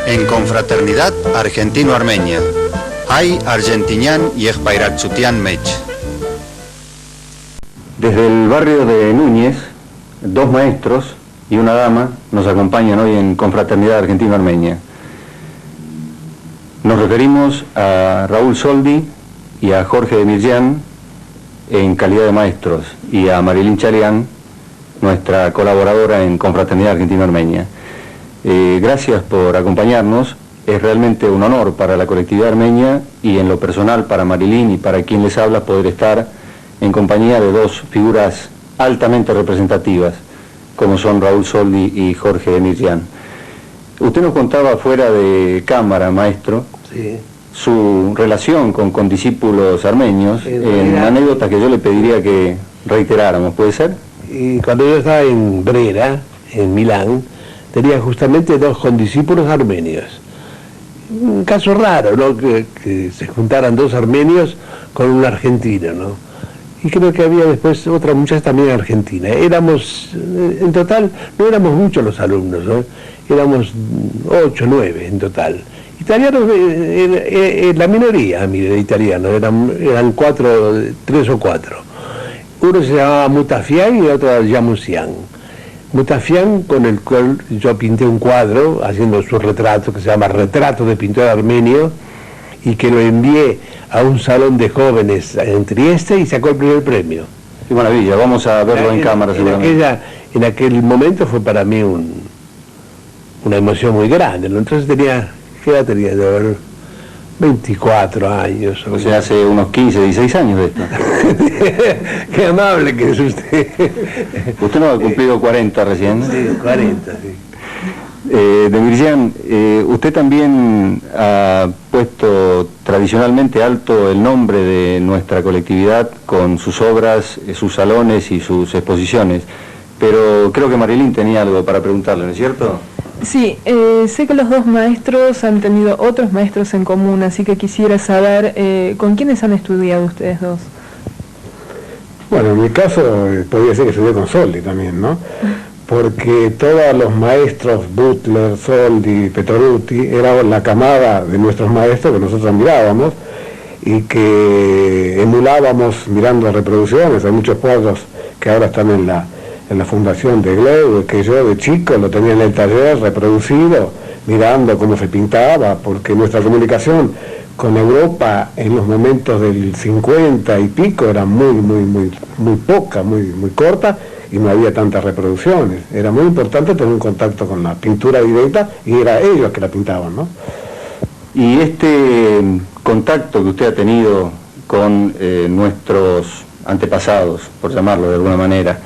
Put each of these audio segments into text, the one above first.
En confraternidad argentino-armenia. Hay argentinian y Ejpairakchutian Mech. Desde el barrio de Núñez, dos maestros y una dama nos acompañan hoy en confraternidad argentino-armenia. Nos referimos a Raúl Soldi y a Jorge Demirjian en calidad de maestros y a Marilyn Chalián, nuestra colaboradora en confraternidad argentino-armenia. Gracias por acompañarnos. Es realmente un honor para la colectividad armenia y en lo personal para Marilyn y para quien les habla poder estar en compañía de dos figuras altamente representativas como son Raúl Soldi y Jorge Demirjian. Usted nos contaba fuera de cámara, maestro, sí, su relación con discípulos armenios, en anécdotas que yo le pediría que reiteráramos, ¿puede ser? Y cuando yo estaba en Brera, en Milán, tenía justamente dos condiscípulos armenios. Un caso raro, ¿no? Que se juntaran dos armenios con un argentino, ¿no? Y creo que había después otra muchacha también argentina. Éramos, en total, no éramos muchos los alumnos, ¿no? Éramos 8, 9 en total. Italianos, la minoría, mire, italianos, eran 3 o 4. Uno se llamaba Mutafián y otro Yamusian. Mutafián, con el cual yo pinté un cuadro haciendo su retrato, que se llama Retrato de Pintor Armenio, y que lo envié a un salón de jóvenes en Trieste y sacó el primer premio. Qué maravilla, vamos a verlo en cámara seguramente. En aquel momento fue para mí una emoción muy grande, ¿no? Entonces tenía, ¿qué edad tenía? De haber 24 años. O sea, hace unos 15, 16 años de esto. Qué amable que es usted. Usted no ha cumplido 40 recién, ¿no? Sí, 40, sí. Demirjian, usted también ha puesto tradicionalmente alto el nombre de nuestra colectividad con sus obras, sus salones y sus exposiciones, pero creo que Marilyn tenía algo para preguntarle, ¿no es cierto? Sí, sé que los dos maestros han tenido otros maestros en común, así que quisiera saber ¿con quiénes han estudiado ustedes dos? Bueno, en mi caso podría ser que estudié con Soldi también, ¿no? Porque todos los maestros, Butler, Soldi, Petoruti, eran la camada de nuestros maestros que nosotros mirábamos y que emulábamos mirando reproducciones. Hay muchos cuadros que ahora están en la fundación de Gleu, que yo de chico lo tenía en el taller reproducido, mirando cómo se pintaba, porque nuestra comunicación con Europa en los momentos del 50 y pico era muy poca, muy corta, y no había tantas reproducciones. Era muy importante tener un contacto con la pintura directa y era ellos que la pintaban, ¿no? Y este contacto que usted ha tenido con nuestros antepasados, por llamarlo de alguna manera,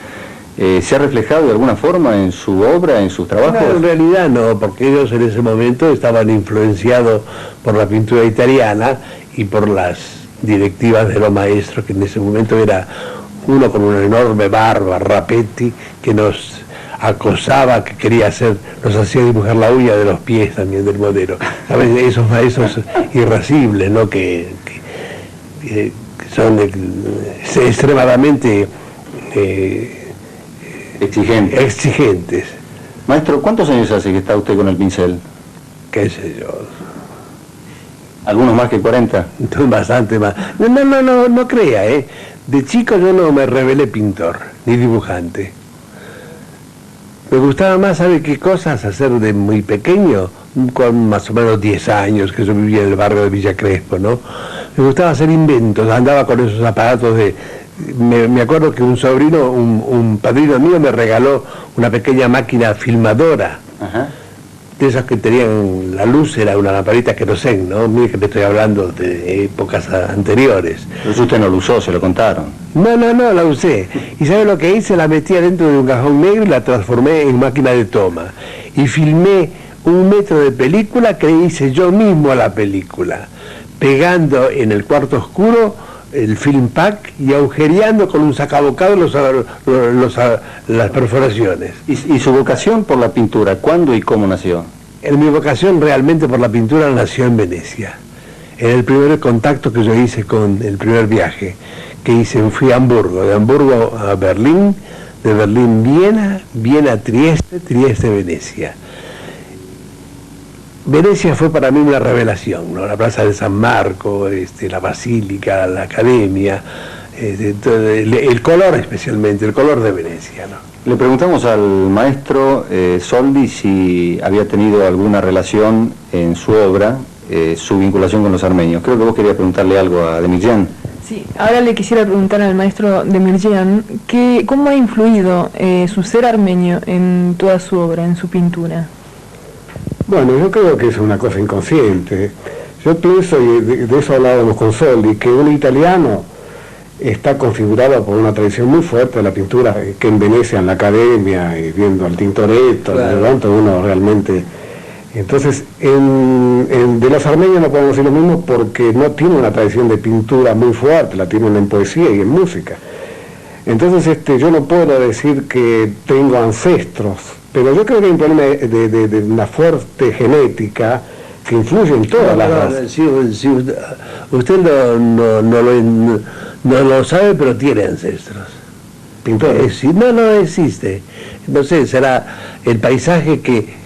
¿se ha reflejado de alguna forma en su obra, en sus trabajos? No, en realidad no, porque ellos en ese momento estaban influenciados por la pintura italiana y por las directivas de los maestros, que en ese momento era uno con una enorme barba, Rapetti, que nos acosaba, que quería nos hacía dibujar la uña de los pies también del modelo. ¿Sabes? Esos maestros irascibles, ¿no? que son extremadamente exigentes. Maestro, ¿cuántos años hace que está usted con el pincel? ¿Qué sé yo? ¿Algunos más que 40? Bastante más. No crea, ¿eh? De chico yo no me revelé pintor, ni dibujante. Me gustaba más, ¿sabe qué cosas hacer de muy pequeño? Con más o menos 10 años, que yo vivía en el barrio de Villa Crespo, ¿no? Me gustaba hacer inventos, andaba con esos aparatos de... Me acuerdo que un sobrino, un padrino mío me regaló una pequeña máquina filmadora. Ajá. De esas que tenían, la luz era una lamparita querosén, ¿no? Mire que le estoy hablando de épocas anteriores. Pero eso usted no lo usó, se lo contaron. No, la usé. ¿Y sabe lo que hice? La metí adentro de un cajón negro y la transformé en máquina de toma. Y filmé 1 metro de película que hice yo mismo a la película, pegando en el cuarto oscuro el film pack y agujereando con un sacabocado las perforaciones. ¿Y su vocación por la pintura, cuándo y cómo nació? Mi vocación realmente por la pintura nació en Venecia. En el primer contacto que yo hice con el primer viaje que hice, fui a Hamburgo, de Hamburgo a Berlín, de Berlín Viena, Viena Trieste, Trieste Venecia. Venecia fue para mí una revelación, ¿no? La Plaza de San Marco, la Basílica, la Academia, el color especialmente, el color de Venecia, ¿no? Le preguntamos al maestro Soldi si había tenido alguna relación en su obra, su vinculación con los armenios. Creo que vos querías preguntarle algo a Demirjian. Sí, ahora le quisiera preguntar al maestro Demirjian cómo ha influido su ser armenio en toda su obra, en su pintura. Bueno, yo creo que es una cosa inconsciente. Yo pienso, y de eso hablábamos con Soldi, que un italiano está configurado por una tradición muy fuerte de la pintura, que en Venecia, en la Academia, y viendo al Tintoretto, claro. Uno realmente... Entonces, de los armenios no podemos decir lo mismo porque no tiene una tradición de pintura muy fuerte, la tienen en poesía y en música. Entonces, yo no puedo decir que tengo ancestros, pero yo creo que hay un problema de una fuerte genética que influye en todas las razas. Si usted no lo sabe, pero tiene ancestros. ¿Pintores? No existe. No sé, será el paisaje que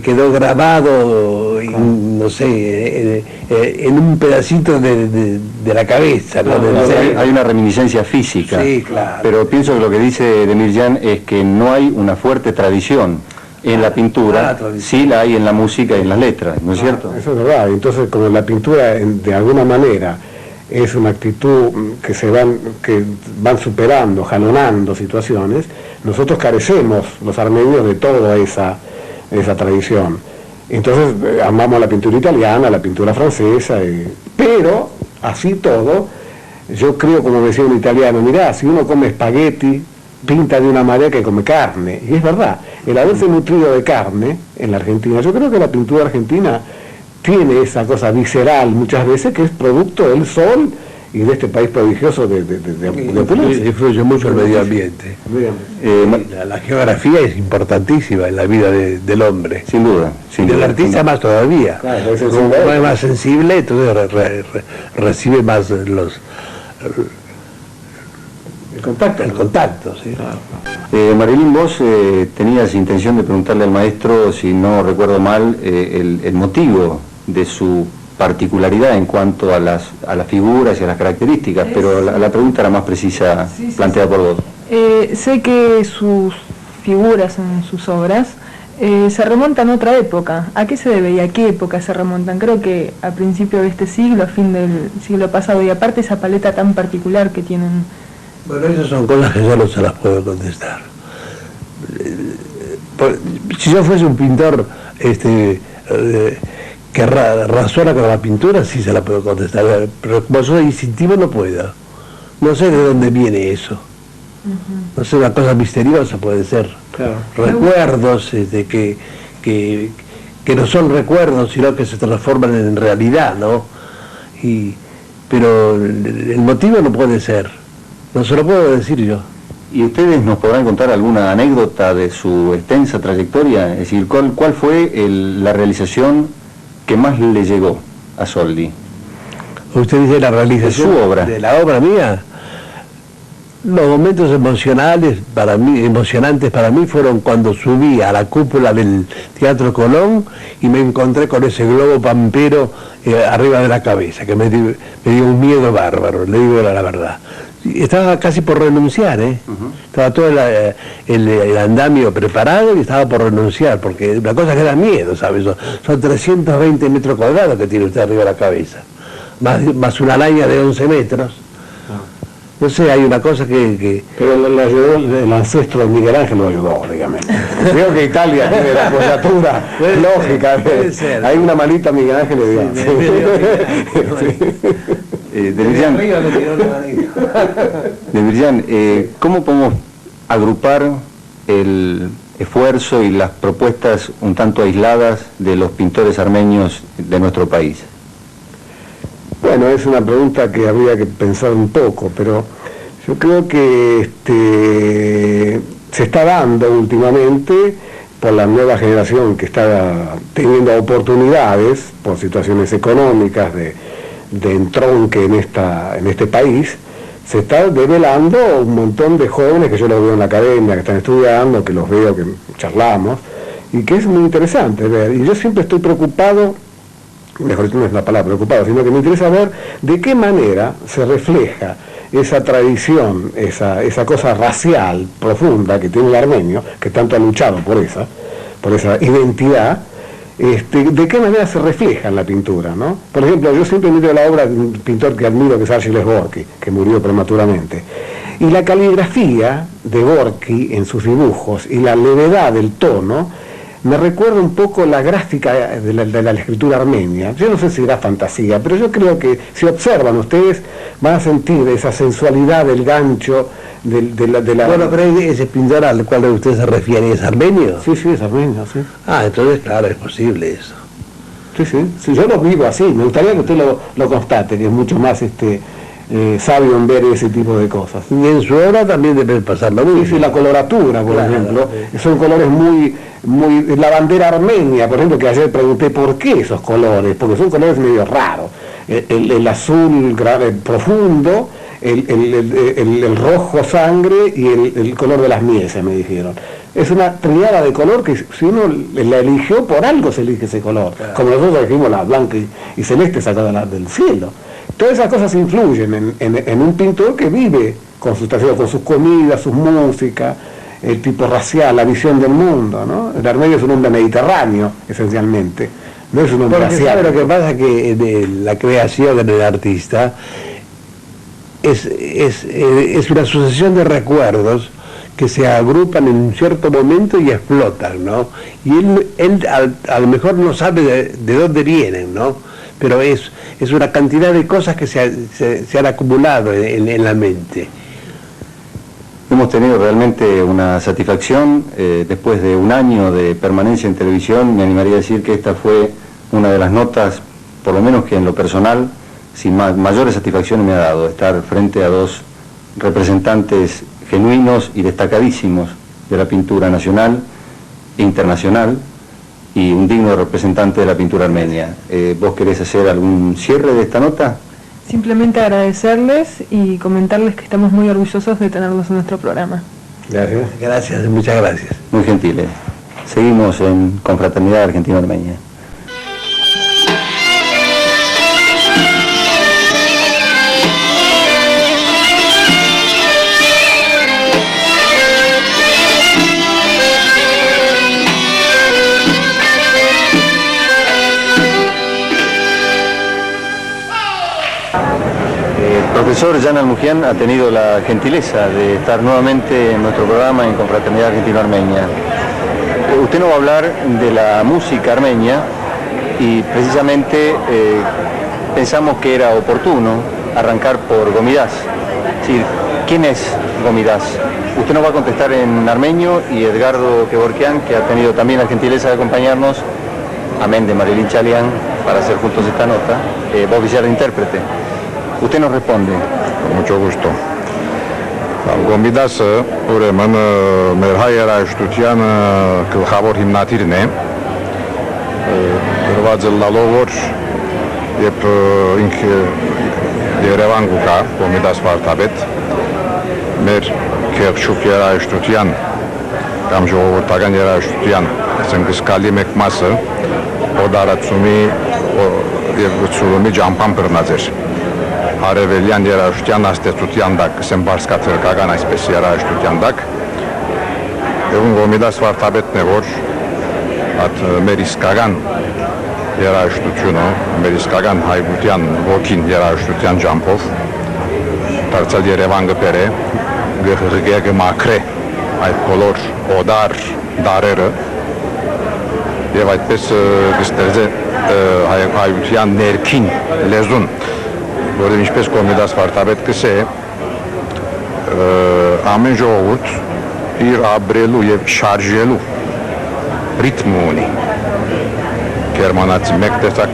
quedó grabado, no sé, en un pedacito de la cabeza. ¿No? Hay una reminiscencia física, sí, claro. Pero pienso que lo que dice Demirjian es que no hay una fuerte tradición en la pintura, sí la hay en la música y en las letras, ¿no es cierto? Eso es verdad. Entonces, como la pintura de alguna manera es una actitud que van superando, jalonando situaciones, nosotros carecemos, los armenios, de toda esa tradición. Entonces amamos la pintura italiana, la pintura francesa, pero así todo, yo creo, como decía un italiano, mirá, si uno come espagueti, pinta de una manera que come carne, y es verdad, el haberse nutrido de carne en la Argentina, yo creo que la pintura argentina tiene esa cosa visceral muchas veces que es producto del sol y de este país prodigioso de opulencia. Influye mucho el medio ambiente. La geografía es importantísima en la vida del hombre. Sin duda. Del artista más todavía. Claro, como es más sensible, entonces recibe más el contacto, sí. Marilyn, vos tenías intención de preguntarle al maestro, si no recuerdo mal, el motivo de su particularidad en cuanto a las figuras y a las características, pero la pregunta era más precisa, planteada por vos. Sé que sus figuras en sus obras se remontan a otra época. ¿A qué se debe y a qué época se remontan? Creo que a principio de este siglo, a fin del siglo pasado, y aparte esa paleta tan particular que tienen. Bueno, esas son cosas que yo no se las puedo contestar. Si yo fuese un pintor que razona con la pintura, sí se la puedo contestar, pero como soy instintivo no puedo. No sé de dónde viene eso. No sé, una cosa misteriosa puede ser. Claro. Recuerdos que no son recuerdos, sino que se transforman en realidad, ¿no? Pero el motivo no puede ser. No se lo puedo decir yo. ¿Y ustedes nos podrán contar alguna anécdota de su extensa trayectoria? Es decir, ¿cuál fue la realización que más le llegó a Soldi? Usted dice la realización de su obra. De la obra mía. Los momentos emocionantes para mí fueron cuando subí a la cúpula del Teatro Colón y me encontré con ese globo pampero arriba de la cabeza, que me dio un miedo bárbaro, le digo la verdad. Estaba casi por renunciar, Estaba todo el andamio preparado y estaba por renunciar, porque una cosa que da miedo, ¿sabes? Son 320 metros cuadrados que tiene usted arriba de la cabeza, más una araña de 11 metros. No sé, hay una cosa que... Pero le ayudó el ancestro de Miguel Ángel, lo ayudó, dígame. Creo que Italia tiene la apoyatura lógica. Hay una malita Miguel Ángel le dio. Demirjian, ¿cómo podemos agrupar el esfuerzo y las propuestas un tanto aisladas de los pintores armenios de nuestro país? Bueno, es una pregunta que habría que pensar un poco, pero yo creo que se está dando últimamente por la nueva generación que está teniendo oportunidades por situaciones económicas de entronque en este país, se está develando un montón de jóvenes que yo los veo en la academia, que están estudiando, que los veo, que charlamos, y que es muy interesante ver. Y yo siempre estoy preocupado, mejor dicho, no es la palabra preocupado, sino que me interesa ver de qué manera se refleja esa tradición, esa cosa racial profunda que tiene el armenio, que tanto ha luchado por esa identidad, de qué manera se refleja en la pintura, ¿no? Por ejemplo, yo siempre miro la obra de un pintor que admiro, que es Archibald Gorky, que murió prematuramente. Y la caligrafía de Gorky en sus dibujos y la levedad del tono me recuerda un poco la gráfica de la escritura armenia. Yo no sé si era fantasía, pero yo creo que si observan ustedes van a sentir esa sensualidad del gancho, de la... Bueno, pero ese pintor al cual usted se refiere, ¿es armenio? Sí, es armenio, sí. Ah, entonces claro, es posible eso. Sí, yo lo vivo así, me gustaría que usted lo constate, que es mucho más sabio en ver ese tipo de cosas. Y en su obra también debe pasar lo mismo. Sí, la coloratura, por ejemplo, son colores muy, la bandera armenia, por ejemplo, que ayer pregunté por qué esos colores, porque son colores medio raros, el azul profundo, el rojo sangre y el color de las mieses, me dijeron. Es una triada de color que si uno la eligió, por algo se elige ese color, claro. Como nosotros elegimos la blanca y celeste sacada del cielo. Todas esas cosas influyen en un pintor que vive con sus comidas, sus músicas, el tipo racial, la visión del mundo, ¿no? El armenio es un hombre mediterráneo, esencialmente, no es un hombre racial. Lo que pasa es que la creación del artista es una sucesión de recuerdos que se agrupan en un cierto momento y explotan, ¿no? Y él a lo mejor no sabe de dónde vienen, ¿no? Pero es una cantidad de cosas que se han acumulado en la mente. Hemos tenido realmente una satisfacción, después de un año de permanencia en televisión, me animaría a decir que esta fue una de las notas, por lo menos que en lo personal, sin mayores satisfacciones me ha dado, estar frente a dos representantes genuinos y destacadísimos de la pintura nacional e internacional, y un digno representante de la pintura armenia. ¿Vos querés hacer algún cierre de esta nota? Simplemente agradecerles y comentarles que estamos muy orgullosos de tenerlos en nuestro programa. Gracias, muchas gracias. Muy gentiles. Seguimos en Confraternidad Argentino-Armenia. El profesor Jan Almugian ha tenido la gentileza de estar nuevamente en nuestro programa en Confraternidad Argentino-Armenia. Usted nos va a hablar de la música armenia y precisamente pensamos que era oportuno arrancar por Gomidás. Es decir, ¿quién es Gomidás? Usted nos va a contestar en armenio y Edgardo Kevorkian, que ha tenido también la gentileza de acompañarnos, amén de Marilyn Chalian, para hacer juntos esta nota, va a oficiar de intérprete. Usted nos responde. Con mucho gusto. Գոմիդասը ուրեմն մեր հայ երաժշտության գլխավոր հիմնադիրն է, գրված է լալով, որ երբ ինքը Երևան գուկա, Գոմիդաս Վարդապետ, մեր քերչուկ երաժշտության կամ ժողովրդական երաժշտության զնգսկալի մեկ մասը օդարացումի եւ գծումի ջամփան բռնած էր։ Արևելյան երաժշտության աստեցության դակ, ասեմ բարսկաթրկական այսպես երաժշտության դակ, եւ Գոմիդաս Վարդապետն է, որ այդ մեր իսկական երաժշտությունը, մեր իսկական հայկության ոգին երաժշտության ջամփով դարձել Երևան գբերե, գղղը մակրե այդ բոլոր օդար դարերը եւ այդպես գստերձե հայկության ներքին լեզուն, որը ինչպես Գոմիդաս Վարդապետ կսե, ամեն ժողովուրդ իր ապրելու եւ շարժելու ռիթմ ունի։ Գերմանացի մեկ տեսակ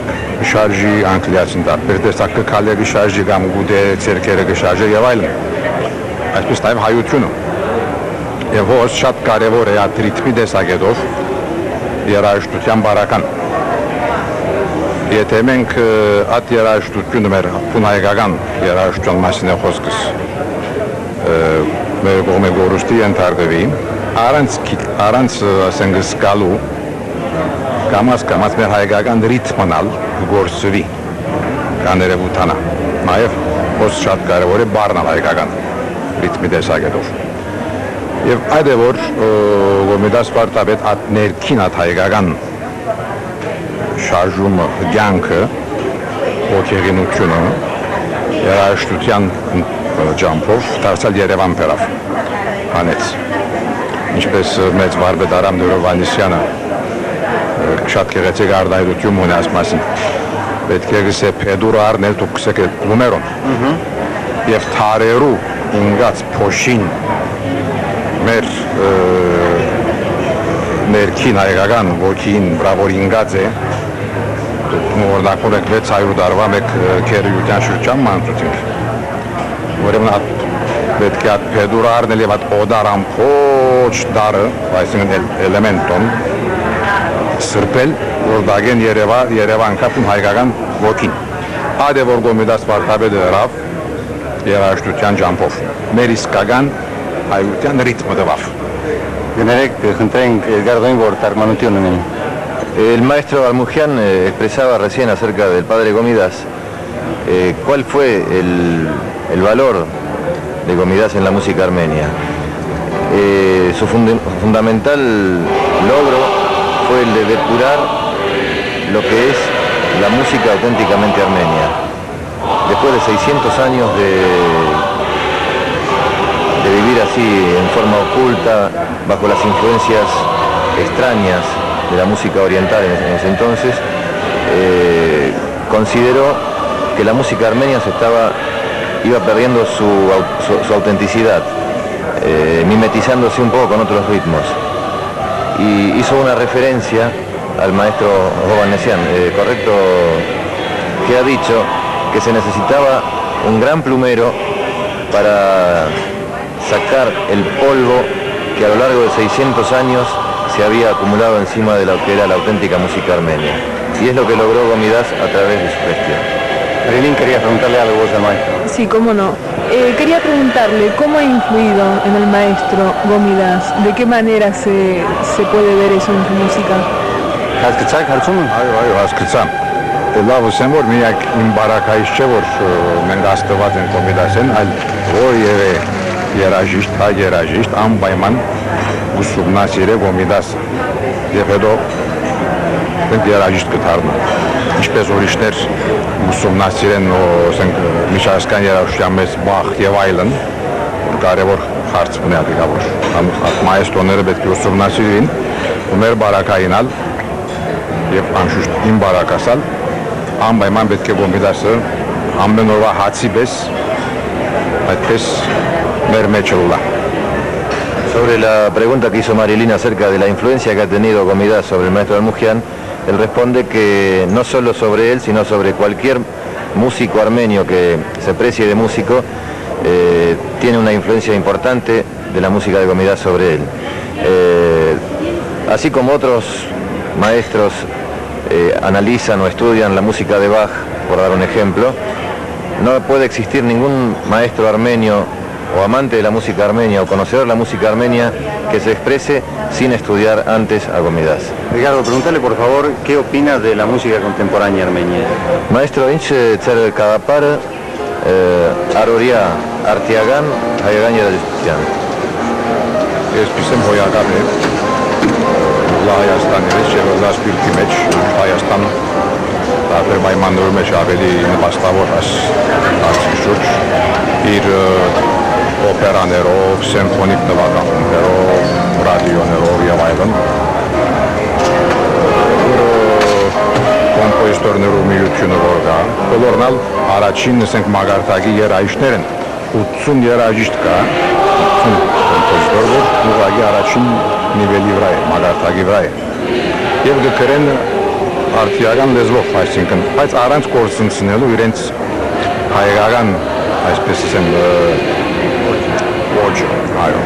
շարժի, անգլիացին տարբեր տեսակ կքալի շարժի կամ գուդե ցերկերը կշարժի եւ այլն։ Այսպես նաեւ հայությունը։ Եվ ոչ շատ կարեւոր է այդ ռիթմի տեսակետով երաժշտության բարական։ Եթե մենք այդ երաժշտությունը մեր ֆունայգական երաժշտության մասին է խոսքս մեր կողմը գորուստի ընդհարվի, առանց ասենք զգալու կամաց մեր հայկական ռիթմն ալ գործվի կաներևութանա նաև ոս շատ կարևոր է բառնալ հայկական ռիթմի տեսակետով եւ այդ է որ Գոմիդաս վարդապետ at ներքին at հայկական շարժումը կյանքը ոգեղինությունը երաժշտության ջամփով դարձալ Երևան բերավ հանեց ինչպես մեծ վարպետ Արամ Դորովանիսյանը շատ գեղեցիկ արտահայտություն ունի այս մասին պետք է գսե փեդուր առնել դուք գսեք նումերոն եւ թարերու ինգած փոշին մեր ներքին հայկական ոգին բրավոր ինգած է օրինակորեք 600 տարվա մեկ քերյության շրջան մանցուցինք ուրեմն պետք է այդ փեդուր առնել եւ այդ օդարամ փոչ դարը այսինքն էլեմենտոն սրբել որ դագեն Երևան կապում հայկական ոգին այդ է որ Գոմիդաս վարդապետը հրավ երաժշտության ջամփով մեր իսկական հայության ռիթմը տվավ Գներեք խնդրենք Էդգարդոին որ թարգմանություն ունեն El maestro Armujian expresaba recién acerca del padre Gomidas cuál fue el valor de Gomidas en la música armenia. Su fundamental logro fue el de depurar lo que es la música auténticamente armenia. Después de 600 años de vivir así en forma oculta, bajo las influencias extrañas de la música oriental en ese entonces, consideró que la música armenia iba perdiendo su autenticidad, mimetizándose un poco con otros ritmos. Y hizo una referencia al maestro Hovannessian, correcto, que ha dicho que se necesitaba un gran plumero para sacar el polvo que a lo largo de 600 años se había acumulado encima de lo que era la auténtica música armenia. Y es lo que logró Gomidas a través de su gestión. Marilyn, querías preguntarle algo vos al maestro. Sí, cómo no. Quería preguntarle cómo ha influido en el maestro Gomidas, de qué manera se puede ver eso en su música. Հասկացաք հարցումը։ այո հասկացա լավ ասեմ որ միակ իմ բարակայից չէ որ մենք աստված են Գոմիդասեն այլ որևէ երաժիշտ հայ երաժիշտ անպայման ուսումնասիրե Գոմիդաս եւ հետո մենք երաժիշտ կդառնա ինչպես ուրիշներ ուսումնասիրեն ասենք միջազգային երաժշտության մեծ բախ եւ այլն որ կարեւոր հարց ունի ադիգավոր մայստրոները պետք է ուսումնասիրեն ու մեր բարակայինալ եւ անշուշտ իմ բարակասալ անպայման պետք է Գոմիդասը ամեն օրվա հացի պես այդպես մեր մեջ ուլա Sobre la pregunta que hizo Marilyn acerca de la influencia que ha tenido Gomidas sobre el maestro Armujian, él responde que no solo sobre él, sino sobre cualquier músico armenio que se precie de músico, tiene una influencia importante de la música de Gomidas sobre él. Así como otros maestros analizan o estudian la música de Bach, por dar un ejemplo, no puede existir ningún maestro armenio o amante de la música armenia o conocedor de la música armenia que se exprese sin estudiar antes a Gomidas. Ricardo, preguntale por favor qué opinas de la música contemporánea armenia. Maestro Inche Tser Kadapar, Aroria Artiagan, Hayagan Yerajistyan. Ես պիսեմ հոյակապ է լա Հայաստանի մեջ եւ լա սպիրտի մեջ Հայաստան տարբեր պայմաններում մեջ ավելի նպաստավոր հարցի շուրջ իր օպերաներով, սիմֆոնիկ նվագախումբերով, ռադիոներով եւ այլն կոմպոզիտորներու միությունը որ կա բոլորնալ առաջին ասենք մագարտակի երաժիշտներ են 80 երաժիշտ կա 80 կոմպոզիտոր որ ուղղակի առաջին նիվելի վրա է մագարտակի վրա է եւ գկրեն արտիական լեզվով այսինքն բայց առանց կորցնցնելու իրենց հայկական այսպես ասեմ ոչ այո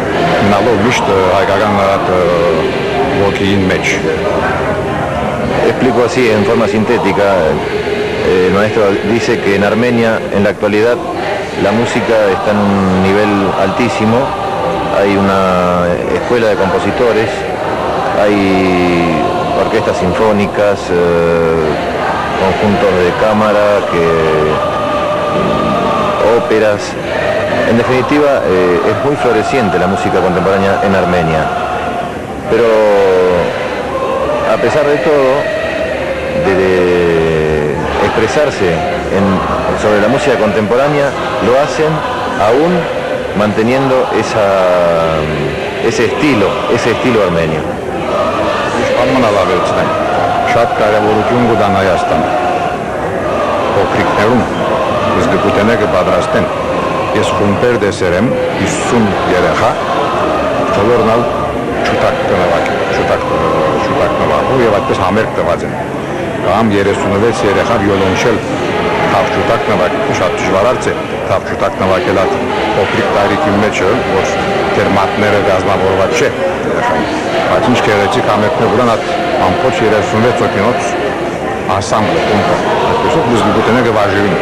նալով միշտ հայկական ոգին մեջ Explico así en forma sintética, el maestro dice que en Armenia en la actualidad la música está en un nivel altísimo, hay una escuela de compositores, hay orquestas sinfónicas, conjuntos de cámara, óperas. En definitiva, es muy floreciente la música contemporánea en Armenia. Pero a pesar de todo, de expresarse sobre la música contemporánea, lo hacen aún manteniendo ese estilo armenio. Շատ կարևորություն կտան Հայաստանը։ Փոքրիկներուն զգուտենեկը պատրաստեն։ Ես խումբեր դեսեր եմ 50 երեխա, բոլորն շուտակ նվագու եւ այդպես համերգ տված են։ Կամ 36 երեխա վիոլոնչել թավ շուտակ նվագել, շատ դժվարարց է թավ շուտակ նվագել այդ փոքրիկ տարիքի մեջ, որ դեր մատները գազնավորված չէ երեխային։ Բայց ինչ գեղեցիկ համերգներ ունեն այդ ամբողջ 36 օկինոց անսամբլը կոմպո։ Այդպեսով biz զգուտենեկը վարժին։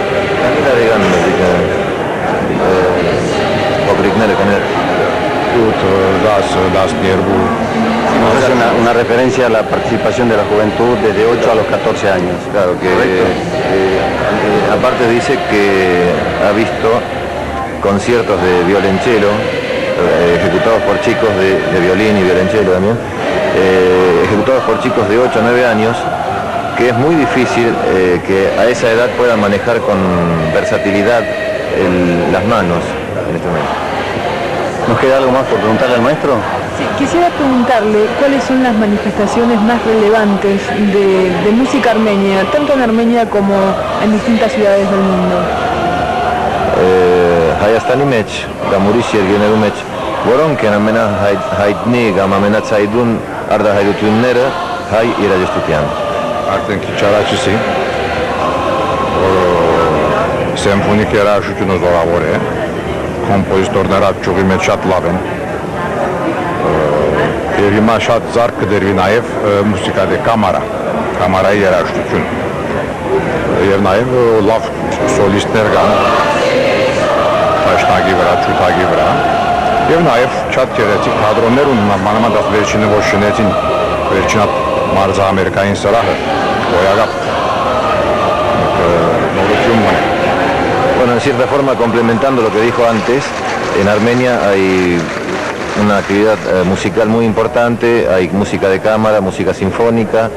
Una referencia a la participación de la juventud desde 8 a los 14 años. Claro, que aparte dice que ha visto conciertos de violonchelo ejecutados por chicos de violín y violonchelo también, ejecutados por chicos de 8 a 9 años, que es muy difícil que a esa edad puedan manejar con versatilidad las manos en este momento. ¿Nos queda algo más por preguntarle al maestro? Sí, quisiera preguntarle cuáles son las manifestaciones más relevantes de música armenia, tanto en Armenia como en distintas ciudades del mundo. Հայաստանի մեջ կամ ուրիշ երկրներում մեջ որոնք են ամենահայտնի կամ ամենացայդուն արտահայտությունները հայ երաժշտության։ Արդեն քիչ առաջի որ սիմֆոնիկ երաժշտությունը զորավոր է, կոմպոզիտորները այդ ճյուղի մեջ շատ լավ են։ Եվ հիմա շատ զարգ կդերվի նաև մուսիկա դե կամարայի երաժշտություն։ Եվ նաև լավ սոլիստներ կան Տաշնագի վրա, Չութագի վրա եւ նաեւ շատ գեղեցիկ կադրոններ ունեն, մանավանդ վերջինը որ շնեցին վերջինա մարզահամերգային սրահը, Goyagap, Bueno, en cierta forma, complementando lo que dijo antes, en Armenia hay una actividad musical muy importante, hay música de cámara, música sinfónica,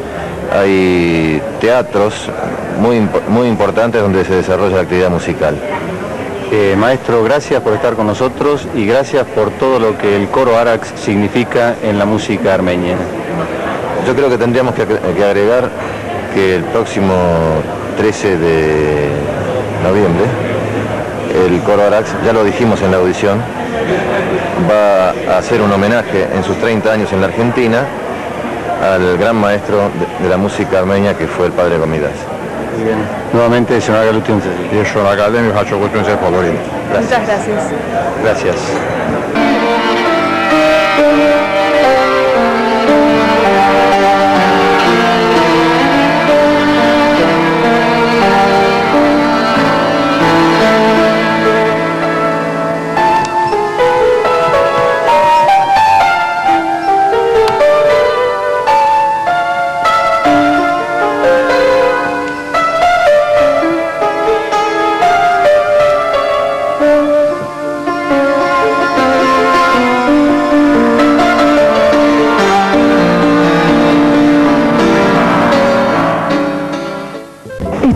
hay teatros muy importantes donde se desarrolla la actividad musical. Maestro, gracias por estar con nosotros y gracias por todo lo que el coro Arax significa en la música armenia. Yo creo que tendríamos que agregar que el próximo 13 de noviembre el coro Arax, ya lo dijimos en la audición, va a hacer un homenaje en sus 30 años en la Argentina al gran maestro de la música armenia que fue el padre Gomidas. Bien. Nuevamente, señora Galutin. Muchas gracias. Gracias.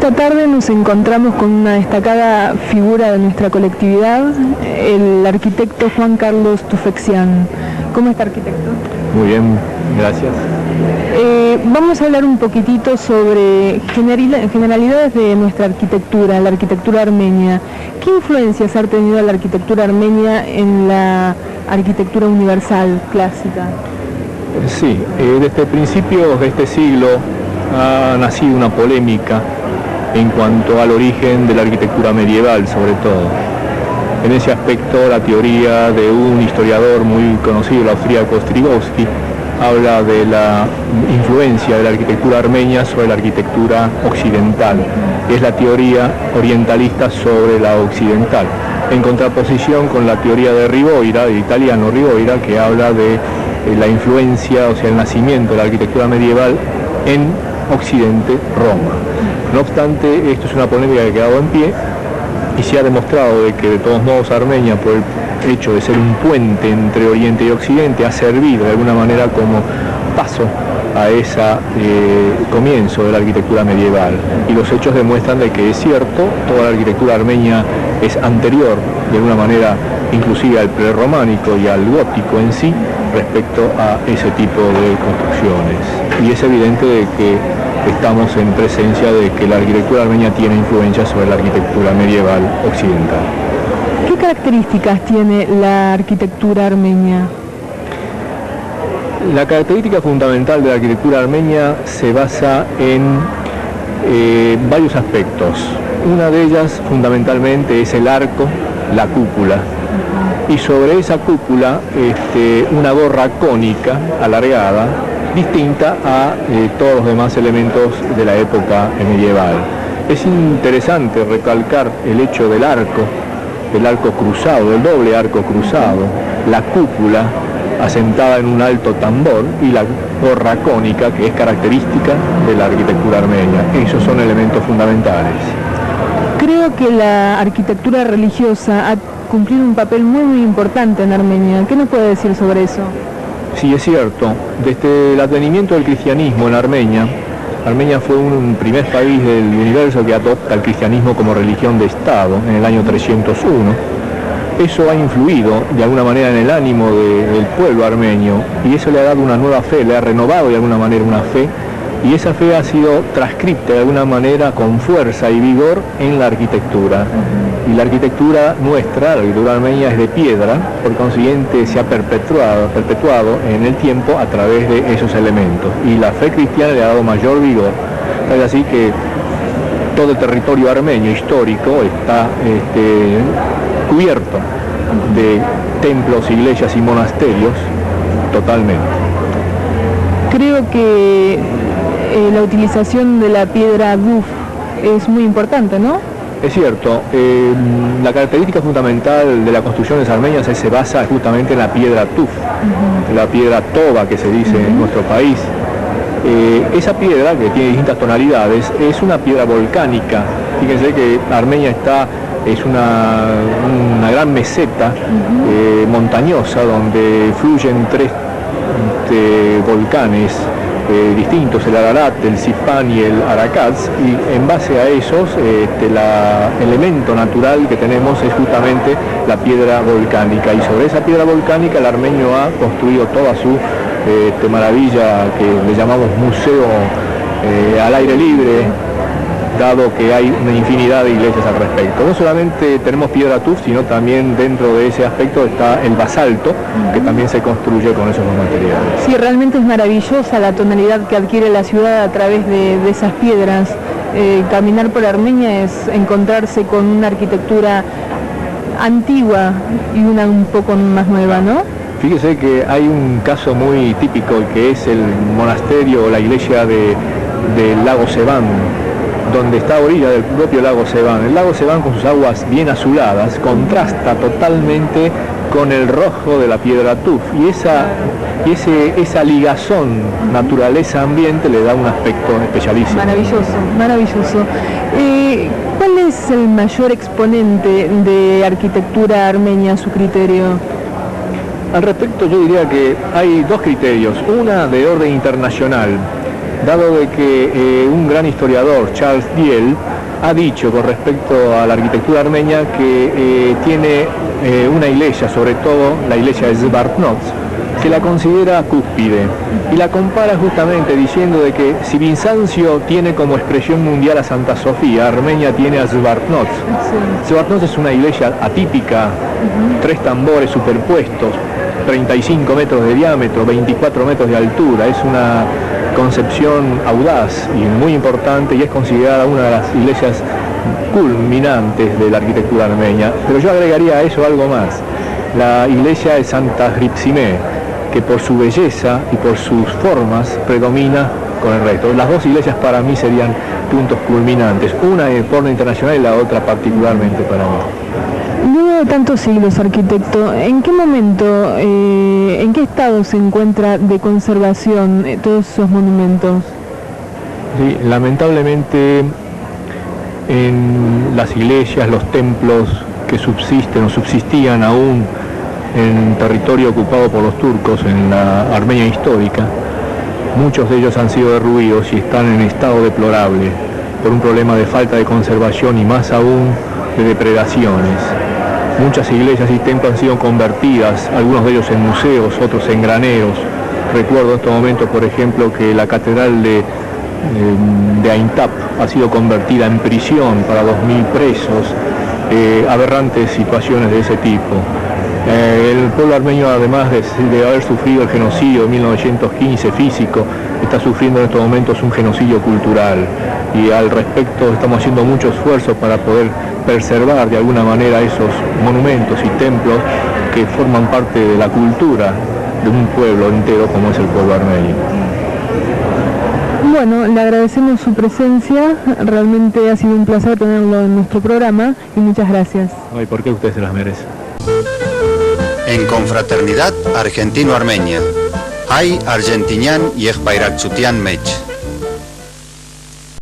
Esta tarde nos encontramos con una destacada figura de nuestra colectividad, el arquitecto Juan Carlos Tufekcian. ¿Cómo está, arquitecto? Muy bien, gracias. Vamos a hablar un poquitito sobre generalidades de nuestra arquitectura, la arquitectura armenia. ¿Qué influencias ha tenido la arquitectura armenia en la arquitectura universal clásica? Sí, desde principios de este siglo ha nacido una polémica en cuanto al origen de la arquitectura medieval, sobre todo. En ese aspecto, la teoría de un historiador muy conocido, el austríaco Strigowski, habla de la influencia de la arquitectura armenia sobre la arquitectura occidental. Es la teoría orientalista sobre la occidental, en contraposición con la teoría de Riboira, del italiano Riboira, que habla de la influencia, o sea, el nacimiento de la arquitectura medieval en Occidente, Roma. No obstante, esto es una polémica que ha quedado en pie y se ha demostrado de que de todos modos Armenia, por el hecho de ser un puente entre Oriente y Occidente, ha servido de alguna manera como paso a ese comienzo de la arquitectura medieval. Y los hechos demuestran de que es cierto, toda la arquitectura armenia es anterior, de alguna manera, inclusive al prerrománico y al gótico en sí, respecto a ese tipo de construcciones. Y es evidente de que estamos en presencia de que la arquitectura armenia tiene influencia sobre la arquitectura medieval occidental. ¿Qué características tiene la arquitectura armenia? La característica fundamental de la arquitectura armenia se basa en varios aspectos. Una de ellas fundamentalmente es el arco, la cúpula, y sobre esa cúpula una gorra cónica alargada, distinta a todos los demás elementos de la época medieval. Es interesante recalcar el hecho del arco cruzado, del doble arco cruzado, la cúpula asentada en un alto tambor y la gorra cónica, que es característica de la arquitectura armenia. Esos son elementos fundamentales. Creo que la arquitectura religiosa ha cumplido un papel muy importante en Armenia. ¿Qué nos puede decir sobre eso? Sí, es cierto. Desde el advenimiento del cristianismo en Armenia, Armenia fue un primer país del universo que adopta el cristianismo como religión de Estado en el año 301. Eso ha influido de alguna manera en el ánimo del pueblo armenio y eso le ha dado una nueva fe, le ha renovado de alguna manera una fe, y esa fe ha sido transcripta de alguna manera con fuerza y vigor en la arquitectura. Y la arquitectura nuestra, la arquitectura armenia, es de piedra, por consiguiente se ha perpetuado en el tiempo a través de esos elementos. Y la fe cristiana le ha dado mayor vigor. Es así que todo el territorio armenio histórico está cubierto de templos, iglesias y monasterios totalmente. Creo que la utilización de la piedra duf es muy importante, ¿no? Es cierto, la característica fundamental de las construcciones armenias se basa justamente en la piedra tuf, la piedra toba que se dice en nuestro país. Esa piedra, que tiene distintas tonalidades, es una piedra volcánica. Fíjense que Armenia es una gran meseta montañosa donde fluyen tres volcanes distintos, el Ararat, el Sipán y el Arakaz, y en base a esos el elemento natural que tenemos es justamente la piedra volcánica, y sobre esa piedra volcánica el armenio ha construido toda su maravilla que le llamamos museo al aire libre, dado que hay una infinidad de iglesias al respecto. No solamente tenemos piedra tuf, sino también dentro de ese aspecto está el basalto, que también se construye con esos dos materiales. Sí, realmente es maravillosa la tonalidad que adquiere la ciudad a través de esas piedras. Caminar por Armenia es encontrarse con una arquitectura antigua y una un poco más nueva, ¿no? Fíjese que hay un caso muy típico, que es el monasterio o la iglesia del lago Seván, donde está a orilla del propio lago Seván. El lago Seván, con sus aguas bien azuladas, contrasta totalmente con el rojo de la piedra tuf, y esa ligazón naturaleza-ambiente le da un aspecto especialísimo. Maravilloso, maravilloso. ¿Cuál es el mayor exponente de arquitectura armenia a su criterio? Al respecto, yo diría que hay dos criterios. Una de orden internacional, dado de que un gran historiador, Charles Diel, ha dicho con respecto a la arquitectura armenia que tiene una iglesia, sobre todo la iglesia de Zvartnots, que la considera cúspide, y la compara justamente diciendo de que si Bizancio tiene como expresión mundial a Santa Sofía, Armenia tiene a Zvartnots. Sí. Zvartnots es una iglesia atípica, 3 tambores superpuestos, 35 metros de diámetro, 24 metros de altura. Es una concepción audaz y muy importante, y es considerada una de las iglesias culminantes de la arquitectura armenia. Pero yo agregaría a eso algo más: la iglesia de Santa Hripsime, que por su belleza y por sus formas predomina con el resto. Las dos iglesias para mí serían puntos culminantes, una en forma internacional y la otra particularmente para mí. Luego de tantos siglos, arquitecto, ¿en qué momento, en qué estado se encuentra de conservación todos esos monumentos? Sí, lamentablemente en las iglesias, los templos que subsisten o subsistían aún en territorio ocupado por los turcos en la Armenia histórica, muchos de ellos han sido derruidos y están en estado deplorable por un problema de falta de conservación y más aún de depredaciones. Muchas iglesias y templos han sido convertidas, algunos de ellos en museos, otros en graneros. Recuerdo en estos momentos, por ejemplo, que la catedral de Aintab ha sido convertida en prisión para 2.000 presos, aberrantes situaciones de ese tipo. El pueblo armenio, además de haber sufrido el genocidio de 1915 físico, está sufriendo en estos momentos un genocidio cultural, y al respecto estamos haciendo mucho esfuerzo para poder preservar de alguna manera esos monumentos y templos que forman parte de la cultura de un pueblo entero como es el pueblo armenio. Bueno, le agradecemos su presencia, realmente ha sido un placer tenerlo en nuestro programa y muchas gracias. Ay, ¿por qué usted se las merece? En confraternidad argentino-armenia. Hay argentinian y bayrakçutian mech.